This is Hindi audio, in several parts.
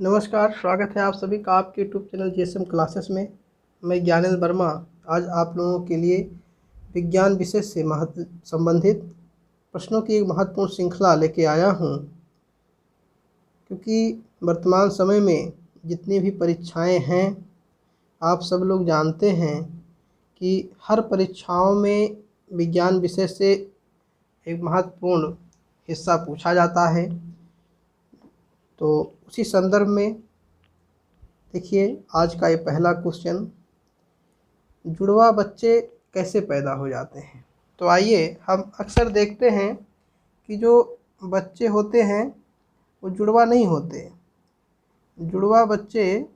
नमस्कार, स्वागत है आप सभी का आपके यूट्यूब चैनल जीएसएम क्लासेस में। मैं ज्ञानेंद्र वर्मा आज आप लोगों के लिए विज्ञान विषय से संबंधित प्रश्नों की एक महत्वपूर्ण श्रृंखला लेके आया हूं, क्योंकि वर्तमान समय में जितनी भी परीक्षाएं हैं, आप सब लोग जानते हैं कि हर परीक्षाओं में विज्ञान विषय से एक महत्वपूर्ण हिस्सा पूछा जाता है। तो उसी संदर्भ में देखिए आज का ये पहला क्वेश्चन, जुड़वा बच्चे कैसे पैदा हो जाते हैं। तो आइए हम अक्सर देखते हैं कि जो बच्चे होते हैं वो जुड़वा नहीं होते। जुड़वा बच्चे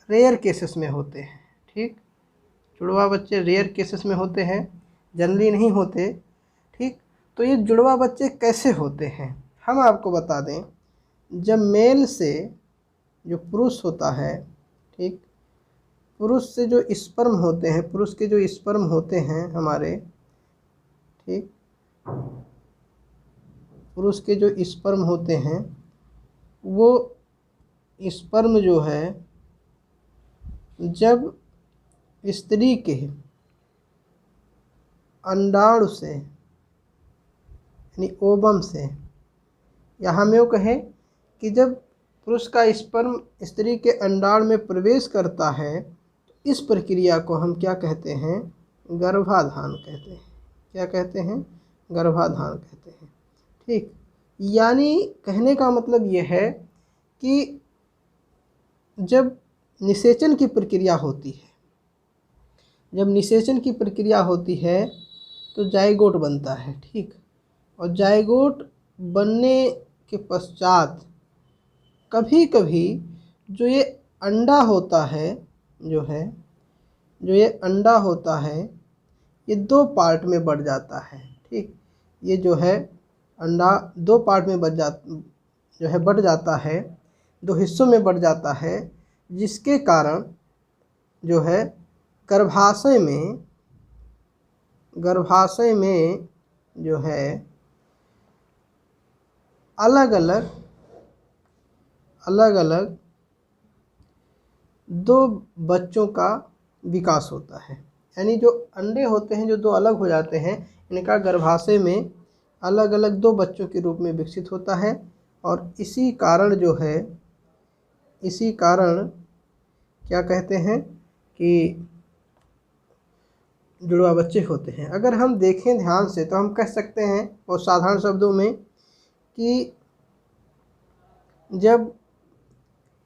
रेयर केसेस में होते हैं। ठीक, जुड़वा बच्चे रेयर केसेस में होते हैं, जनरली नहीं होते। ठीक, तो ये जुड़वा बच्चे कैसे होते हैं हम आपको बता दें। जब मेल से जो पुरुष होता है, ठीक, पुरुष से जो स्पर्म होते हैं, पुरुष के जो स्पर्म होते हैं हमारे, ठीक, पुरुष के जो स्पर्म होते हैं वो स्पर्म जो है जब स्त्री के अंडाणु से यानी ओवम से, या हम यूँ कहें कि जब पुरुष का स्पर्म स्त्री के अंडाणु में प्रवेश करता है तो इस प्रक्रिया को हम क्या कहते हैं, गर्भाधान कहते हैं। क्या कहते हैं, गर्भाधान कहते हैं। ठीक, यानी कहने का मतलब ये है कि जब निषेचन की प्रक्रिया होती है, जब निषेचन की प्रक्रिया होती है तो जाइगोट बनता है। ठीक, और जाइगोट बनने के पश्चात कभी कभी जो ये अंडा होता है, जो ये अंडा होता है ये दो पार्ट में बढ़ जाता है। ठीक, ये जो है अंडा दो पार्ट में बढ़ जाता है, दो हिस्सों में बढ़ जाता है, जिसके कारण जो है गर्भाशय में जो है अलग अलग दो बच्चों का विकास होता है। यानी जो अंडे होते हैं जो दो अलग हो जाते हैं, इनका गर्भाशय में अलग अलग दो बच्चों के रूप में विकसित होता है। और इसी कारण क्या कहते हैं कि जुड़वा बच्चे होते हैं। अगर हम देखें ध्यान से तो हम कह सकते हैं बहुत साधारण शब्दों में कि जब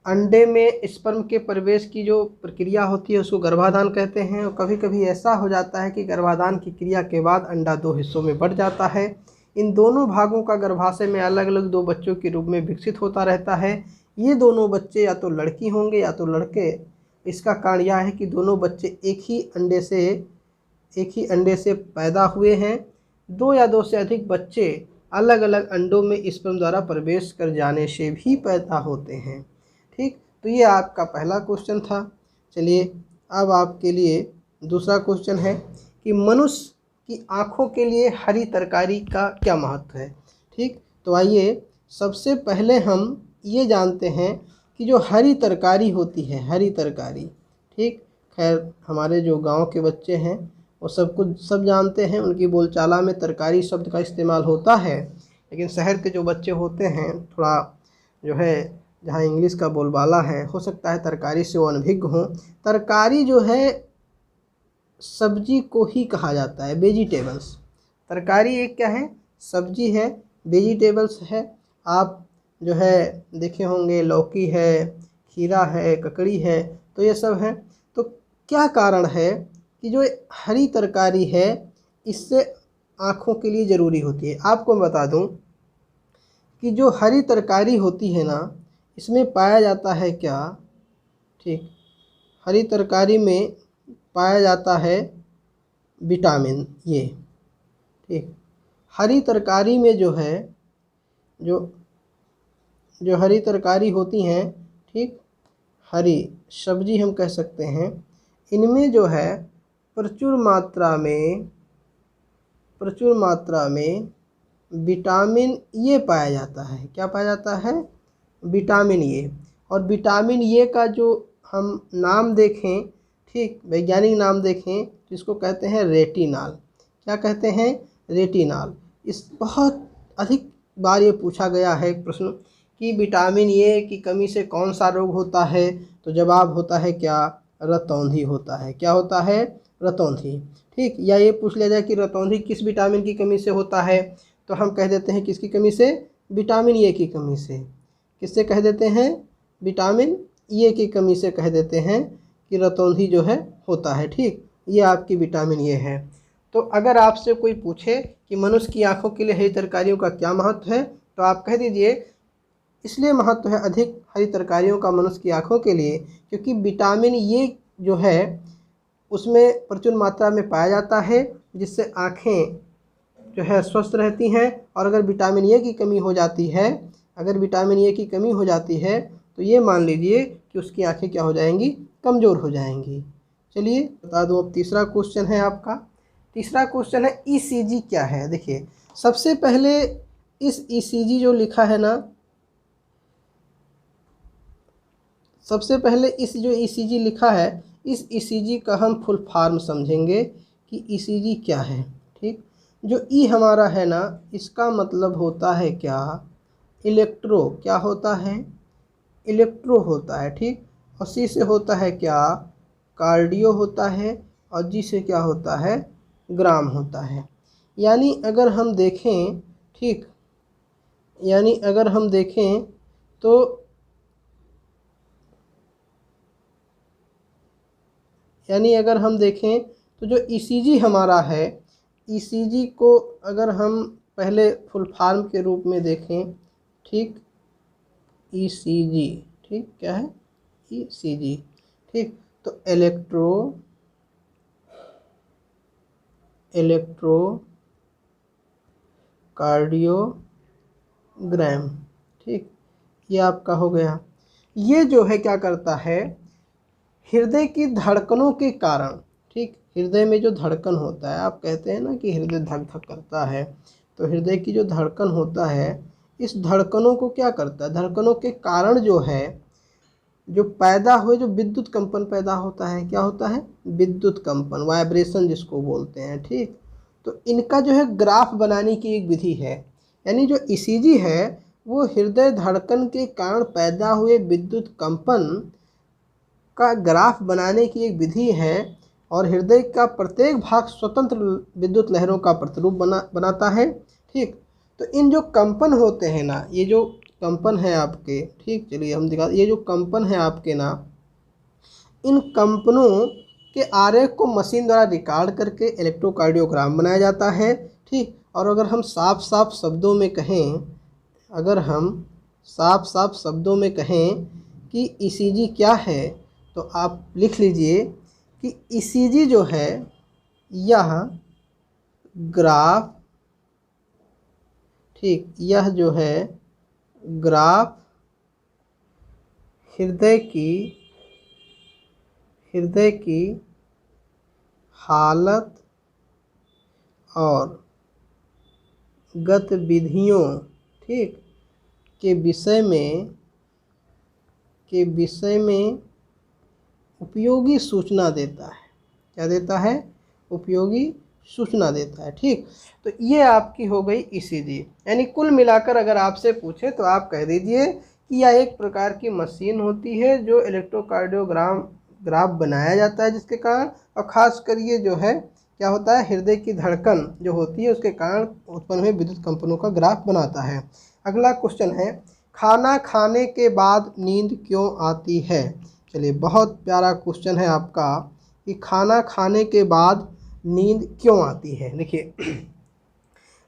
अंडे में स्पर्म के प्रवेश की जो प्रक्रिया होती है उसको गर्भाधान कहते हैं। और कभी कभी ऐसा हो जाता है कि गर्भाधान की क्रिया के बाद अंडा दो हिस्सों में बढ़ जाता है। इन दोनों भागों का गर्भाशय में अलग अलग दो बच्चों के रूप में विकसित होता रहता है। ये दोनों बच्चे या तो लड़की होंगे या तो लड़के। इसका कारण यह है कि दोनों बच्चे एक ही अंडे से पैदा हुए हैं। दो या दो से अधिक बच्चे अलग अलग अंडों में स्पर्म द्वारा प्रवेश कर जाने से भी पैदा होते हैं। ठीक, तो ये आपका पहला क्वेश्चन था। चलिए अब आपके लिए दूसरा क्वेश्चन है कि मनुष्य की आँखों के लिए हरी तरकारी का क्या महत्व है। ठीक, तो आइए सबसे पहले हम ये जानते हैं कि जो हरी तरकारी होती है, हरी तरकारी, ठीक, खैर हमारे जो गांव के बच्चे हैं वो सब जानते हैं, उनकी बोलचाला में तरकारी शब्द का इस्तेमाल होता है। लेकिन शहर के जो बच्चे होते हैं थोड़ा जो है जहाँ इंग्लिश का बोलबाला है, हो सकता है तरकारी से वो अनभिज्ञ हों। तरकारी जो है सब्जी को ही कहा जाता है, वेजिटेबल्स। तरकारी एक क्या है, सब्जी है, वेजिटेबल्स है। आप जो है देखे होंगे लौकी है, खीरा है, ककड़ी है, तो ये सब है। तो क्या कारण है कि जो हरी तरकारी है इससे आँखों के लिए ज़रूरी होती है। आपको मैं बता दूं कि जो हरी तरकारी होती है ना, इसमें पाया जाता है क्या, ठीक, हरी तरकारी में पाया जाता है विटामिन ये। ठीक, हरी तरकारी में जो है जो हरी तरकारी होती हैं, ठीक, हरी सब्जी हम कह सकते हैं, इनमें जो है प्रचुर मात्रा में विटामिन ए पाया जाता है। क्या पाया जाता है? Vitamin A. और विटामिन ए का जो हम नाम देखें, ठीक, वैज्ञानिक नाम देखें तो इसको कहते हैं रेटिनॉल। क्या कहते हैं? रेटिनॉल। इस बहुत अधिक बार ये पूछा गया है प्रश्न कि विटामिन ए की कमी से कौन सा रोग होता है, तो जवाब होता है क्या? रतौंधी होता है। क्या होता है? रतौंधी। ठीक, या ये पूछ लिया जाए कि रतौंधी किस विटामिन की कमी से होता है, तो हम कह देते हैं किसकी कमी से? विटामिन ए की कमी से। किससे कह देते हैं? विटामिन ए की कमी से कह देते हैं कि रतौंधी जो है होता है। ठीक, ये आपकी विटामिन ए है। तो अगर आपसे कोई पूछे कि मनुष्य की आंखों के लिए हरी तरकारियों का क्या महत्व है, तो आप कह दीजिए इसलिए महत्व है अधिक हरी तरकारियों का मनुष्य की आंखों के लिए क्योंकि विटामिन ए जो है उसमें प्रचुर मात्रा में पाया जाता है, जिससे आँखें जो है स्वस्थ रहती हैं। और अगर विटामिन ए की कमी हो जाती है, तो ये मान लीजिए कि उसकी आँखें क्या हो जाएंगी? कमज़ोर हो जाएंगी। चलिए बता दूं, अब तीसरा क्वेश्चन है आपका। तीसरा क्वेश्चन है ईसीजी क्या है। देखिए, सबसे पहले इस ईसीजी जो लिखा है ना, सबसे पहले इस जो ईसीजी लिखा है, इस ईसीजी का हम फुल फॉर्म समझेंगे कि ईसीजी क्या है। ठीक, जो ई हमारा है ना, इसका मतलब होता है क्या? इलेक्ट्रो। क्या होता है? इलेक्ट्रो होता है। ठीक, और सी से होता है क्या? कार्डियो होता है। और जी से क्या होता है? ग्राम होता है। यानी अगर हम देखें, ठीक, यानी अगर हम देखें तो जो ईसीजी हमारा है, ईसीजी को अगर हम पहले फुल फॉर्म के रूप में देखें, ठीक, ईसीजी, ठीक, क्या है? ईसीजी। ठीक, तो कार्डियोग्राम। ठीक, ये आपका हो गया। ये जो है क्या करता है? हृदय की धड़कनों के कारण, ठीक, हृदय में जो धड़कन होता है, आप कहते हैं ना कि हृदय धक धक करता है, तो हृदय की जो धड़कन होता है, इस धड़कनों को क्या करता है? धड़कनों के कारण जो है, जो पैदा हुए जो विद्युत कंपन पैदा होता है, क्या होता है? विद्युत कंपन, वाइब्रेशन जिसको बोलते हैं। ठीक, तो इनका जो है ग्राफ बनाने की एक विधि है। यानी जो ईसीजी है वो हृदय धड़कन के कारण पैदा हुए विद्युत कंपन का ग्राफ बनाने की एक विधि है। और हृदय का प्रत्येक भाग स्वतंत्र विद्युत लहरों का प्रतिरूप बनाता है। ठीक, तो इन जो कंपन होते हैं ना, ये जो कंपन है आपके, ठीक, चलिए हम दिखा, ये जो कंपन है आपके ना, इन कंपनों के आरेख को मशीन द्वारा रिकॉर्ड करके इलेक्ट्रोकार्डियोग्राम बनाया जाता है। ठीक, और अगर हम साफ साफ शब्दों में कहें कि ईसीजी क्या है, तो आप लिख लीजिए कि ईसीजी जो है यह ग्राफ, ठीक, यह जो है ग्राफ हृदय की हालत और गतिविधियों, ठीक, के विषय में उपयोगी सूचना देता है। क्या देता है? उपयोगी सूचना देता है। ठीक, तो ये आपकी हो गई ईसीजी। यानी कुल मिलाकर अगर आपसे पूछे तो आप कह दीजिए कि यह एक प्रकार की मशीन होती है जो ग्राफ बनाया जाता है, जिसके कारण, और ख़ास कर ये जो है क्या होता है? हृदय की धड़कन जो होती है उसके कारण उत्पन्न हुए विद्युत कंपनों का ग्राफ बनाता है। अगला क्वेश्चन है, खाना खाने के बाद नींद क्यों आती है? चलिए, बहुत प्यारा क्वेश्चन है आपका कि खाना खाने के बाद नींद क्यों आती है। देखिए,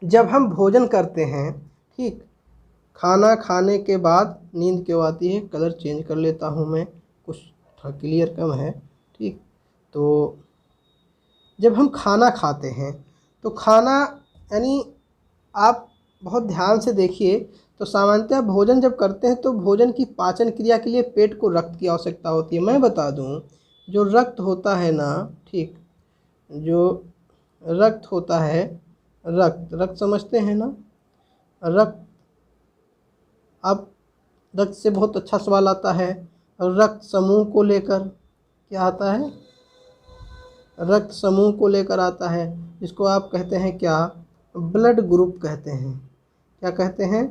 जब हम भोजन करते हैं, ठीक, खाना खाने के बाद नींद क्यों आती है? कलर चेंज कर लेता हूँ मैं, कुछ थोड़ा क्लियर कम है। ठीक, तो जब हम खाना खाते हैं तो खाना, यानी आप बहुत ध्यान से देखिए तो सामान्यतः भोजन जब करते हैं तो भोजन की पाचन क्रिया के लिए पेट को रक्त की आवश्यकता होती है। मैं बता दूं जो रक्त होता है ना, ठीक, जो रक्त होता है, रक्त रक्त समझते हैं ना, रक्त। अब रक्त से बहुत अच्छा सवाल आता है, रक्त समूह को लेकर क्या आता है, रक्त समूह को लेकर आता है, जिसको आप कहते हैं क्या, ब्लड ग्रुप कहते हैं। क्या कहते हैं,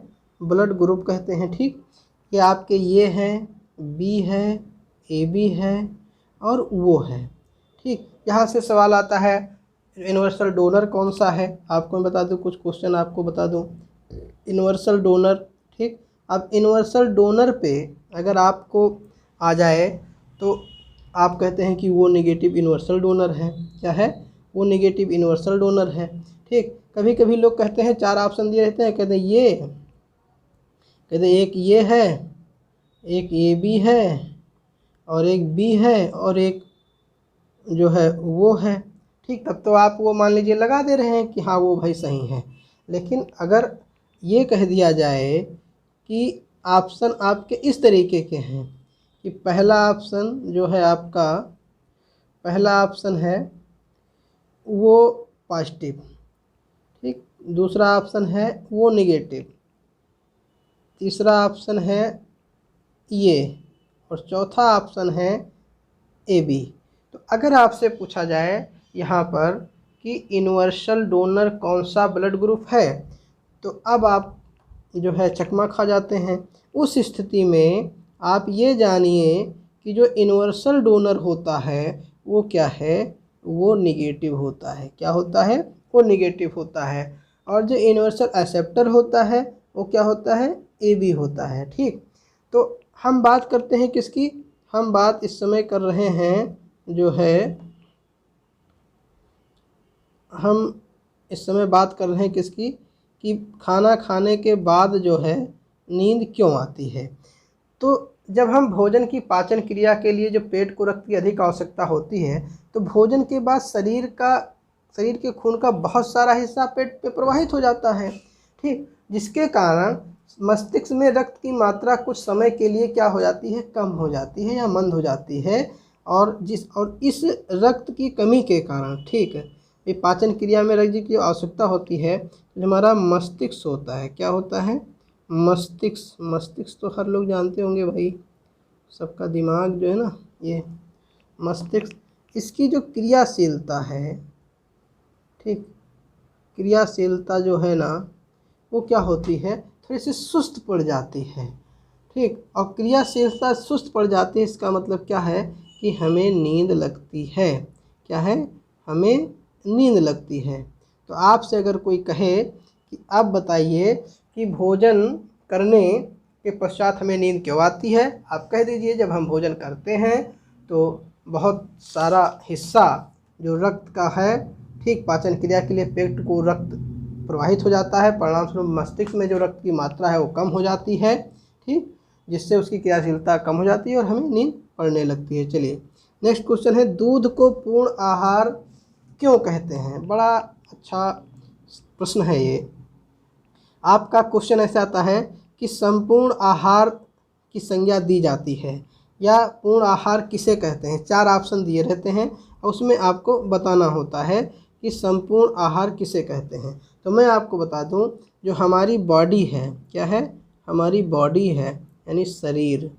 ब्लड ग्रुप कहते हैं। ठीक, ये आपके ये हैं, बी है, ए बी है और वो है। ठीक, यहाँ से सवाल आता है यूनिवर्सल डोनर कौन सा है, आपको मैं बता दूँ, कुछ क्वेश्चन आपको बता दूँ। यूनिवर्सल डोनर, ठीक, अब यूनिवर्सल डोनर पे अगर आपको आ जाए तो आप कहते हैं कि वो नेगेटिव यूनिवर्सल डोनर है। क्या है, वो नेगेटिव यूनिवर्सल डोनर है। ठीक, कभी कभी लोग कहते हैं, 4 ऑप्शन दिए रहते हैं, कहते हैं ये, कहते एक ये है, एक ए बी है और एक बी है और एक जो है वो है। ठीक, तब तो आप वो मान लीजिए लगा दे रहे हैं कि हाँ वो भाई सही है। लेकिन अगर ये कह दिया जाए कि ऑप्शन आपके इस तरीके के हैं कि पहला ऑप्शन जो है आपका, पहला ऑप्शन है वो पॉजिटिव, ठीक, दूसरा ऑप्शन है वो नेगेटिव, तीसरा ऑप्शन है ये और चौथा ऑप्शन है ए बी। तो अगर आपसे पूछा जाए यहाँ पर कि यूनिवर्सल डोनर कौन सा ब्लड ग्रुप है, तो अब आप जो है चकमा खा जाते हैं। उस स्थिति में आप ये जानिए कि जो यूनिवर्सल डोनर होता है वो क्या है, वो निगेटिव होता है। क्या होता है, वो निगेटिव होता है। और जो यूनिवर्सल एक्सेप्टर होता है वो क्या होता है, ए बी होता है। ठीक, तो हम बात करते हैं किसकी, हम बात इस समय कर रहे हैं जो है, हम इस समय बात कर रहे हैं किसकी, कि खाना खाने के बाद जो है नींद क्यों आती है। तो जब हम भोजन की पाचन क्रिया के लिए जो पेट को रक्त की अधिक आवश्यकता होती है, तो भोजन के बाद शरीर के खून का बहुत सारा हिस्सा पेट पे प्रवाहित हो जाता है। ठीक, जिसके कारण मस्तिष्क में रक्त की मात्रा कुछ समय के लिए क्या हो जाती है, कम हो जाती है या मंद हो जाती है। और इस रक्त की कमी के कारण, ठीक है, ये पाचन क्रिया में रक्त की आवश्यकता होती है। जो हमारा मस्तिष्क होता है, क्या होता है, मस्तिष्क। मस्तिष्क तो हर लोग जानते होंगे भाई, सबका दिमाग जो है ना, ये मस्तिष्क, इसकी जो क्रियाशीलता है, ठीक, क्रियाशीलता जो है ना वो क्या होती है, थोड़ी सी सुस्त पड़ जाती है। ठीक, और क्रियाशीलता सुस्त पड़ जाती है, इसका मतलब क्या है कि हमें नींद लगती है। क्या है, हमें नींद लगती है। तो आपसे अगर कोई कहे कि आप बताइए कि भोजन करने के पश्चात हमें नींद क्यों आती है, आप कह दीजिए जब हम भोजन करते हैं तो बहुत सारा हिस्सा जो रक्त का है, ठीक, पाचन क्रिया के लिए पेट को रक्त प्रवाहित हो जाता है, परिणामस्वरूप मस्तिष्क में जो रक्त की मात्रा है वो कम हो जाती है। ठीक, जिससे उसकी क्रियाशीलता कम हो जाती है और हमें नींद पड़ने लगती है। चलिए नेक्स्ट क्वेश्चन है, दूध को पूर्ण आहार क्यों कहते हैं। बड़ा अच्छा प्रश्न है ये। आपका क्वेश्चन ऐसा आता है कि संपूर्ण आहार की संज्ञा दी जाती है, या पूर्ण आहार किसे कहते हैं। 4 ऑप्शन दिए रहते हैं और उसमें आपको बताना होता है कि संपूर्ण आहार किसे कहते हैं। तो मैं आपको बता दूं, जो हमारी बॉडी है, क्या है, हमारी बॉडी है यानी शरीर,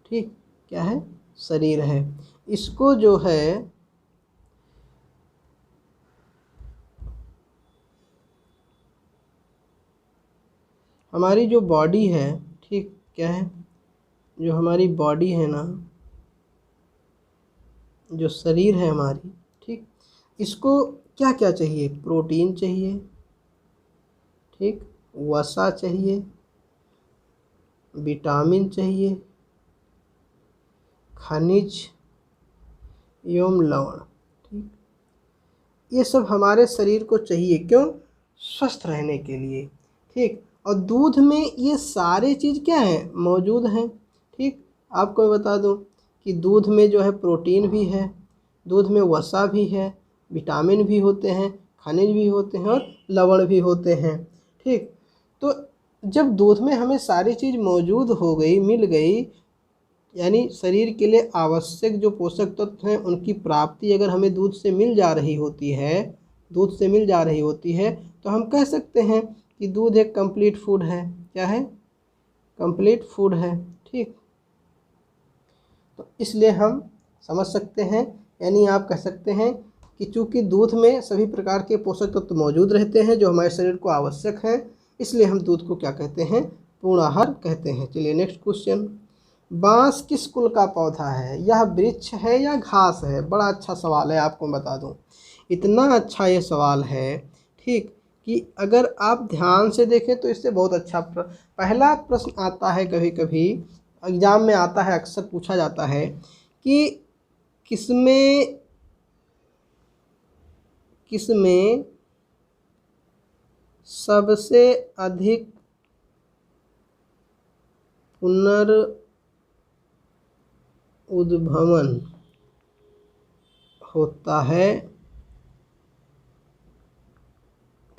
ठीक, क्या है, शरीर है, इसको जो है हमारी जो बॉडी है, ठीक, क्या है, जो हमारी बॉडी है ना, जो शरीर है हमारी, ठीक, इसको क्या क्या चाहिए, प्रोटीन चाहिए, ठीक, वसा चाहिए, विटामिन चाहिए, खनिज एवं लवण। ठीक, ये सब हमारे शरीर को चाहिए, क्यों, स्वस्थ रहने के लिए। ठीक, और दूध में ये सारे चीज़ क्या है, मौजूद हैं। ठीक, आपको मैं बता दूं कि दूध में जो है प्रोटीन भी है, दूध में वसा भी है, विटामिन भी होते हैं, खनिज भी होते हैं और लवण भी होते हैं। ठीक, तो जब दूध में हमें सारी चीज़ मौजूद हो गई, मिल गई, यानी शरीर के लिए आवश्यक जो पोषक तत्व हैं उनकी प्राप्ति अगर हमें दूध से मिल जा रही होती है, दूध से मिल जा रही होती है, तो हम कह सकते हैं कि दूध एक कंप्लीट फूड है। क्या है? कंप्लीट फूड है। ठीक, तो इसलिए हम समझ सकते हैं, यानी आप कह सकते हैं कि चूँकि दूध में सभी प्रकार के पोषक तत्व मौजूद रहते हैं जो हमारे शरीर को आवश्यक हैं, इसलिए हम दूध को क्या कहते हैं? पूर्ण आहार कहते हैं। चलिए नेक्स्ट क्वेश्चन, बांस किस कुल का पौधा है? यह वृक्ष है या घास है? बड़ा अच्छा सवाल है, आपको बता दूं, इतना अच्छा ये सवाल है, ठीक, कि अगर आप ध्यान से देखें तो इससे बहुत अच्छा पहला प्रश्न आता है, कभी कभी एग्जाम में आता है, अक्सर पूछा जाता है कि किसमें सबसे अधिक पुनरुद्भवन होता है।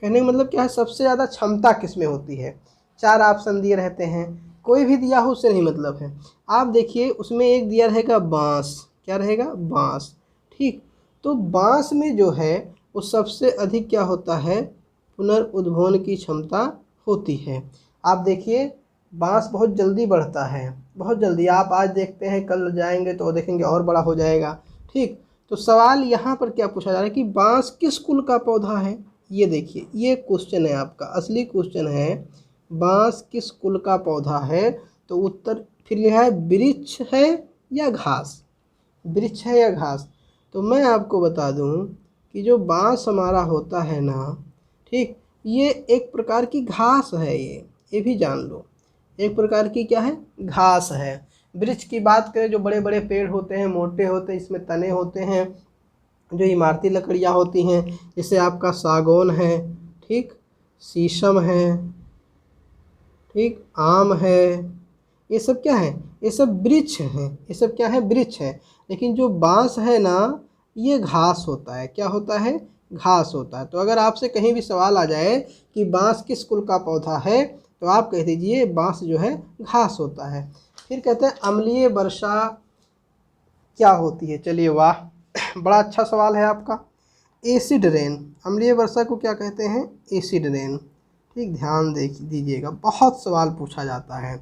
कहने का मतलब क्या है? सबसे ज़्यादा क्षमता किसमें होती है? 4 ऑप्शन दिए रहते हैं, कोई भी दिया हो उससे नहीं मतलब है। आप देखिए उसमें एक दिया रहेगा बांस। क्या रहेगा? बांस। ठीक, तो बांस में जो है वो सबसे अधिक क्या होता है? पुनरुद्भवन की क्षमता होती है। आप देखिए बांस बहुत जल्दी बढ़ता है, बहुत जल्दी। आप आज देखते हैं, कल जाएंगे तो देखेंगे और बड़ा हो जाएगा। ठीक, तो सवाल यहाँ पर क्या पूछा जा रहा है कि बांस किस कुल का पौधा है? ये देखिए, ये क्वेश्चन है आपका, असली क्वेश्चन है, बांस किस कुल का पौधा है? तो उत्तर फिर यह है, वृक्ष है या घास? वृक्ष है या घास? तो मैं आपको बता दूं कि जो बांस हमारा होता है ना, ठीक, ये एक प्रकार की घास है। ये भी जान लो, एक प्रकार की क्या है? घास है। वृक्ष की बात करें, जो बड़े बड़े पेड़ होते हैं, मोटे होते हैं, इसमें तने होते हैं, जो इमारती लकड़ियाँ होती हैं, जैसे आपका सागौन है, ठीक, शीशम है, ठीक, आम है, ये सब क्या है? ये सब वृक्ष हैं। ये सब क्या है? वृक्ष है। लेकिन जो बांस है ना, ये घास होता है। क्या होता है? घास होता है। तो अगर आपसे कहीं भी सवाल आ जाए कि बांस किस कुल का पौधा है, तो आप कह दीजिए बांस जो है घास होता है। फिर कहते हैं अम्लीय वर्षा क्या होती है? चलिए, वाह, बड़ा अच्छा सवाल है आपका। एसिड रेन, अम्लीय वर्षा को क्या कहते हैं? Acid rain. ठीक, ध्यान दीजिएगा, बहुत सवाल पूछा जाता है।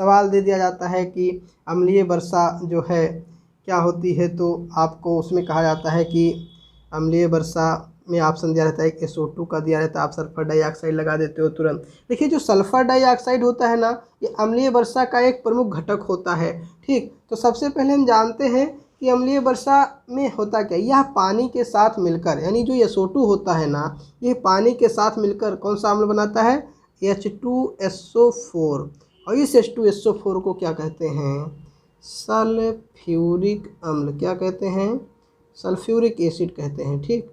सवाल दे दिया जाता है कि अम्लीय वर्षा जो है क्या होती है, तो आपको उसमें कहा जाता है कि अम्लीय वर्षा में ऑप्शन दिया रहता है, एक SO2 का दिया रहता है, आप सल्फर डाइऑक्साइड लगा देते हो तुरंत। देखिए जो सल्फर डाइऑक्साइड होता है ना, ये अम्लीय वर्षा का एक प्रमुख घटक होता है। ठीक, तो सबसे पहले हम जानते हैं कि अम्लीय वर्षा में होता क्या, यह पानी के साथ मिलकर, यानी जो SO2 होता है ना, ये पानी के साथ मिलकर कौन सा अम्ल बनाता है? H2SO4। और इस H2SO4 को क्या कहते हैं? सल्फ्यूरिक अम्ल। क्या कहते हैं? सल्फ्यूरिक एसिड कहते हैं। ठीक,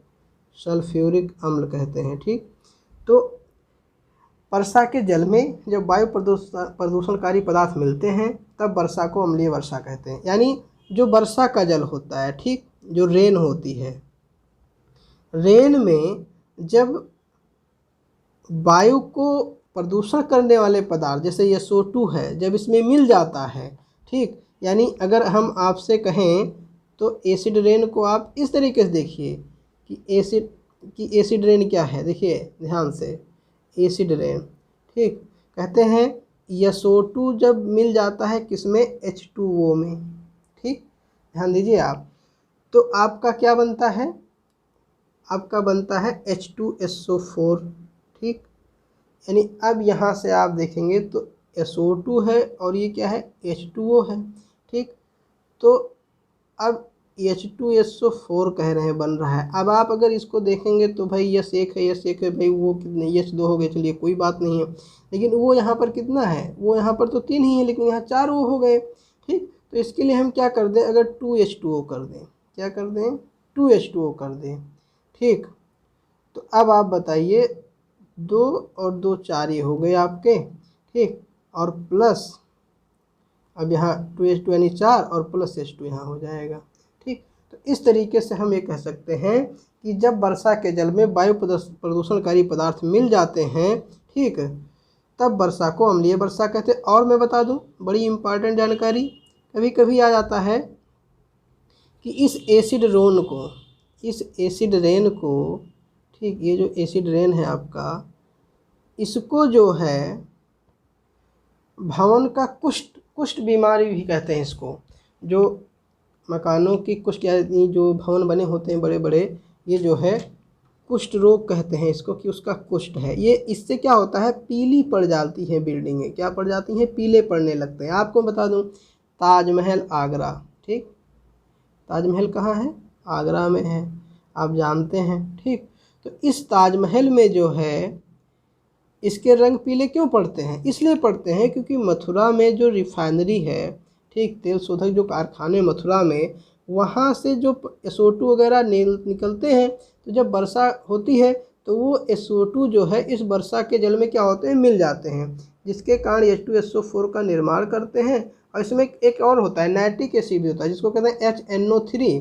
सल्फ्यूरिक अम्ल कहते हैं। ठीक, तो वर्षा के जल में जब वायु प्रदूषणकारी पदार्थ मिलते हैं तब वर्षा को अम्लीय वर्षा कहते हैं। यानी जो वर्षा का जल होता है, ठीक, जो रेन होती है, रेन में जब वायु को प्रदूषण करने वाले पदार्थ जैसे ये SO2 है, जब इसमें मिल जाता है, ठीक, यानी अगर हम आपसे कहें तो एसिड रेन को आप इस तरीके से देखिए कि एसिड रेन क्या है। देखिए ध्यान से, एसिड रेन, ठीक, कहते हैं SO2 जब मिल जाता है किसमें? H2O में। ठीक, ध्यान दीजिए आप, तो आपका क्या बनता है? आपका बनता है H2SO4। ठीक, यानी अब यहाँ से आप देखेंगे तो SO2 है और ये क्या है? H2O है। ठीक, तो अब H2SO4 कह रहे हैं बन रहा है। अब आप अगर इसको देखेंगे तो भाई यस एक है, यस एक है, भाई वो कितने? H2 हो गए, चलिए कोई बात नहीं है। लेकिन वो यहाँ पर कितना है? वो यहाँ पर तो 3 ही है, लेकिन यहाँ 4 वो हो गए। ठीक, तो इसके लिए हम क्या कर दें? अगर 2H2O कर दें, क्या कर दें? 2H2O कर दें। ठीक, तो अब आप बताइए, 2 और 2 4 ये हो गए आपके। ठीक, और प्लस अब यहाँ 2H2 यानी 4 और प्लस H2 यहाँ हो जाएगा। ठीक, तो इस तरीके से हम ये कह सकते हैं कि जब वर्षा के जल में वायु प्रदूषणकारी पदार्थ मिल जाते हैं, ठीक, तब वर्षा को अम्लीय वर्षा कहते हैं। और मैं बता दूं बड़ी इम्पॉर्टेंट जानकारी, कभी कभी आ जाता है कि इस एसिड रेन को, ठीक, ये जो एसिड रेन है आपका, इसको जो है भवन का कुष्ठ बीमारी भी कहते हैं इसको। जो मकानों की कुष्ठ यानी जो भवन बने होते हैं बड़े बड़े, ये जो है कुष्ठ रोग कहते हैं इसको, कि उसका कुष्ठ है ये। इससे क्या होता है, पीली पड़ जाती हैं बिल्डिंगें, क्या पड़ जाती हैं, पीले पड़ने लगते हैं। आपको बता दूं, ताजमहल आगरा, ठीक, ताजमहल कहाँ है, आगरा में है, आप जानते हैं, ठीक। तो इस ताजमहल में जो है इसके रंग पीले क्यों पड़ते हैं, इसलिए पड़ते हैं क्योंकि मथुरा में जो रिफाइनरी है, ठीक, तेल शोधक जो कारखाने मथुरा में, वहाँ से जो SO2 वगैरह निकलते हैं, तो जब वर्षा होती है तो वो SO2 जो है इस वर्षा के जल में क्या होते हैं, मिल जाते हैं, जिसके कारण H2SO4 का निर्माण करते हैं। और इसमें एक और होता है, नाइट्रिक एसिड भी होता है, जिसको कहते हैं HNO3,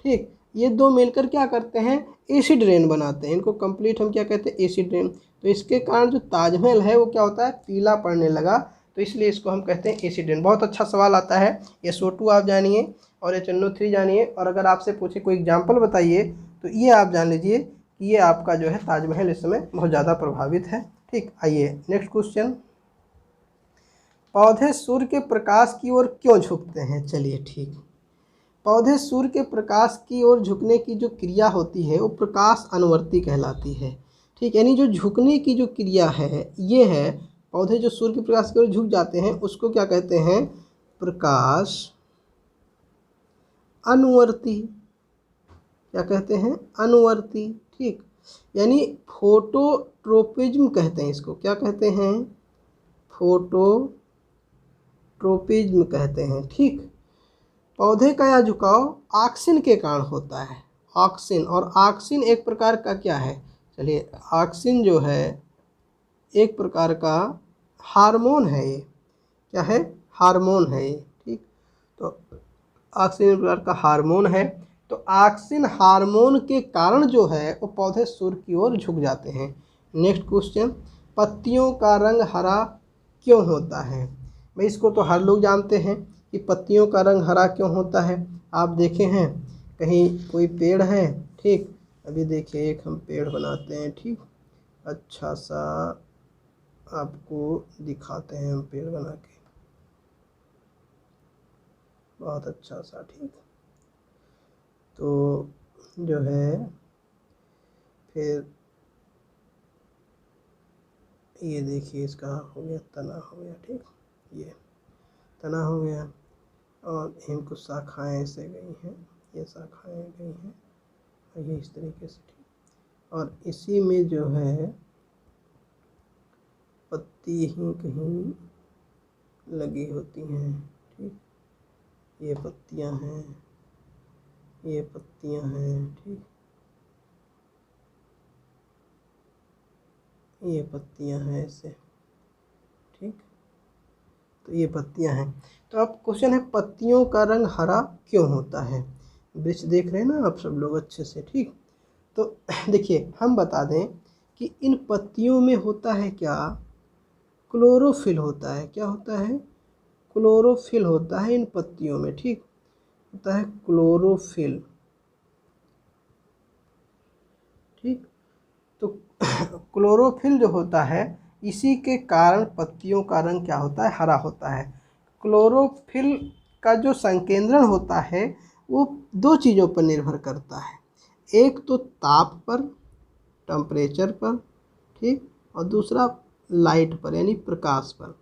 ठीक। ये दो मिलकर क्या करते हैं, एसिड रेन बनाते हैं। इनको कंप्लीट हम क्या कहते हैं, एसिड रेन। तो इसके कारण जो ताजमहल है वो क्या होता है, पीला पड़ने लगा, तो इसलिए इसको हम कहते हैं एसिड रेन। बहुत अच्छा सवाल आता है। SO2 आप जानिए और HNO3 जानिए, और अगर आपसे पूछे कोई एग्जाम्पल बताइए तो ये आप जान लीजिए कि ये आपका जो है ताजमहल इस समय बहुत ज़्यादा प्रभावित है, ठीक। आइए नेक्स्ट क्वेश्चन, पौधे सूर्य के प्रकाश की ओर क्यों झुकते हैं। चलिए ठीक, पौधे सूर्य के प्रकाश की ओर झुकने की जो क्रिया होती है वो प्रकाश अनुवर्ती कहलाती है, ठीक। यानी जो झुकने की जो क्रिया है ये है, पौधे जो सूर्य के प्रकाश की ओर झुक जाते हैं उसको क्या कहते हैं, प्रकाश अनुवर्ती, क्या कहते हैं, अनुवर्ती, ठीक। यानी फोटोट्रोपिज्म कहते हैं इसको, क्या कहते हैं, फोटोट्रोपिज्म कहते हैं, ठीक। पौधे का यह झुकाव ऑक्सिन के कारण होता है, ऑक्सिन। और ऑक्सिन एक प्रकार का क्या है, चलिए, ऑक्सिन जो है एक प्रकार का हार्मोन है, ये क्या है, हार्मोन है ये, ठीक। तो ऑक्सिन एक प्रकार का हार्मोन है। तो ऑक्सिन हार्मोन के कारण जो है वो पौधे सूर्य की ओर झुक जाते हैं। नेक्स्ट क्वेश्चन, पत्तियों का रंग हरा क्यों होता है। भाई इसको तो हर लोग जानते हैं कि पत्तियों का रंग हरा क्यों होता है। आप देखे हैं कहीं कोई पेड़ है, ठीक, अभी देखिए एक हम पेड़ बनाते हैं, ठीक, अच्छा सा आपको दिखाते हैं हम पेड़ बना के, बहुत अच्छा सा, ठीक। तो जो है फिर ये देखिए इसका हो गया, तना हो गया, ठीक, ये तना हो गया, और इनको शाखाएँ ऐसे गई हैं, ये शाखाएँ गई हैं, और ये इस तरीके से, ठीक। और इसी में जो है पत्ती ही कहीं लगी होती हैं, ठीक, ये पत्तियां हैं, ये पत्तियां हैं, ठीक, ये पत्तियां हैं ऐसे, ठीक। तो ये पत्तियां हैं। तो अब क्वेश्चन है, पत्तियों का रंग हरा क्यों होता है। वृक्ष देख रहे हैं ना आप सब लोग अच्छे से, ठीक। तो देखिए हम बता दें कि इन पत्तियों में होता है क्या, क्लोरोफिल होता है। क्या होता है, क्लोरोफिल होता है इन पत्तियों में, ठीक, होता है क्लोरोफिल, ठीक। तो क्लोरोफिल जो होता है इसी के कारण पत्तियों का रंग क्या होता है, हरा होता है। क्लोरोफिल का जो संकेंद्रण होता है वो दो चीज़ों पर निर्भर करता है, एक तो ताप पर, टेम्परेचर पर, ठीक, और दूसरा लाइट पर यानी प्रकाश पर,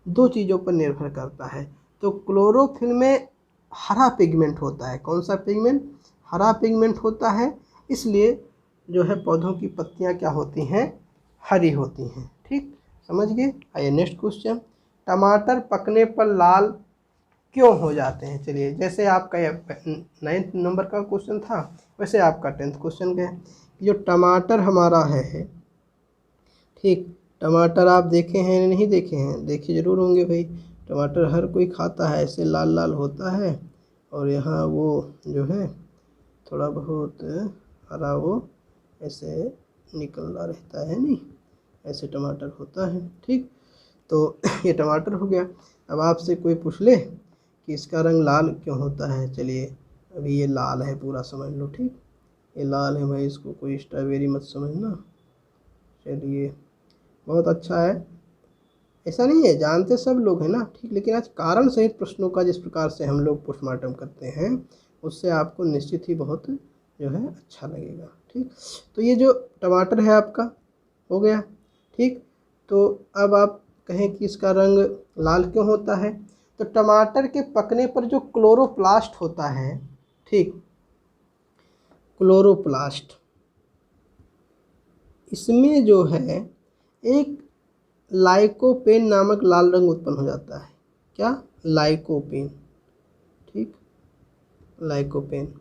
दो चीज़ों पर निर्भर करता है। तो क्लोरोफिल में हरा पिगमेंट होता है, कौन सा पिगमेंट, हरा पिगमेंट होता है, इसलिए जो है पौधों की पत्तियां क्या होती हैं, हरी होती हैं, ठीक, समझ गए। आइए नेक्स्ट क्वेश्चन, टमाटर पकने पर लाल क्यों हो जाते हैं। चलिए जैसे आपका 9th नंबर का क्वेश्चन था वैसे आपका 10th क्वेश्चन का है। जो टमाटर हमारा है, ठीक, टमाटर आप देखे हैं नहीं देखे हैं, देखे ज़रूर होंगे भाई। टमाटर हर कोई खाता है, ऐसे लाल लाल होता है, और यहाँ वो जो है थोड़ा बहुत हरा वो ऐसे निकल रहा रहता है, नहीं, ऐसे टमाटर होता है, ठीक। तो ये टमाटर हो गया। अब आपसे कोई पूछ ले कि इसका रंग लाल क्यों होता है। चलिए अभी ये लाल है पूरा समझ लो, ठीक, ये लाल है भाई, इसको कोई स्ट्रॉबेरी मत समझना। चलिए बहुत अच्छा है, ऐसा नहीं है, जानते सब लोग हैं ना, ठीक, लेकिन आज कारण सहित प्रश्नों का जिस प्रकार से हम लोग पोस्टमार्टम करते हैं उससे आपको निश्चित ही बहुत जो है अच्छा लगेगा, ठीक। तो ये जो टमाटर है आपका हो गया, ठीक। तो अब आप कहें कि इसका रंग लाल क्यों होता है, तो टमाटर के पकने पर जो क्लोरोप्लास्ट होता है, ठीक, क्लोरोप्लास्ट, इसमें जो है एक लाइकोपेन नामक लाल रंग उत्पन्न हो जाता है। क्या? लाइकोपेन, ठीक, लाइकोपेन,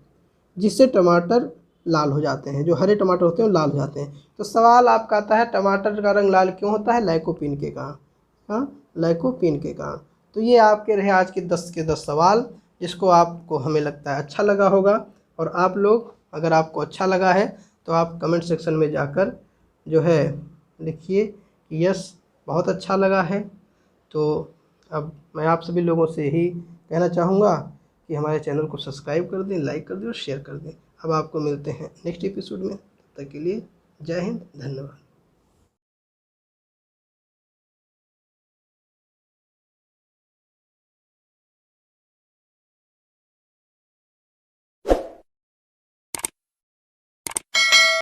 जिससे टमाटर लाल हो जाते हैं, जो हरे टमाटर होते हैं वो लाल हो जाते हैं। तो सवाल आपका आता है टमाटर का रंग लाल क्यों होता है? लाइकोपीन के कारण। हाँ, लाइकोपीन के कारण। तो ये आपके रहे आज के 10 के 10 सवाल, जिसको आपको हमें लगता है अच्छा लगा होगा। और आप लोग अगर आपको अच्छा लगा है तो आप कमेंट सेक्शन में जाकर जो है लिखिए कि यस बहुत अच्छा लगा है। तो अब मैं आप सभी लोगों से ही कहना चाहूँगा कि हमारे चैनल को सब्सक्राइब कर दें, लाइक कर दें और शेयर कर दें। अब आपको मिलते हैं नेक्स्ट एपिसोड में, तब तक के लिए जय हिंद, धन्यवाद।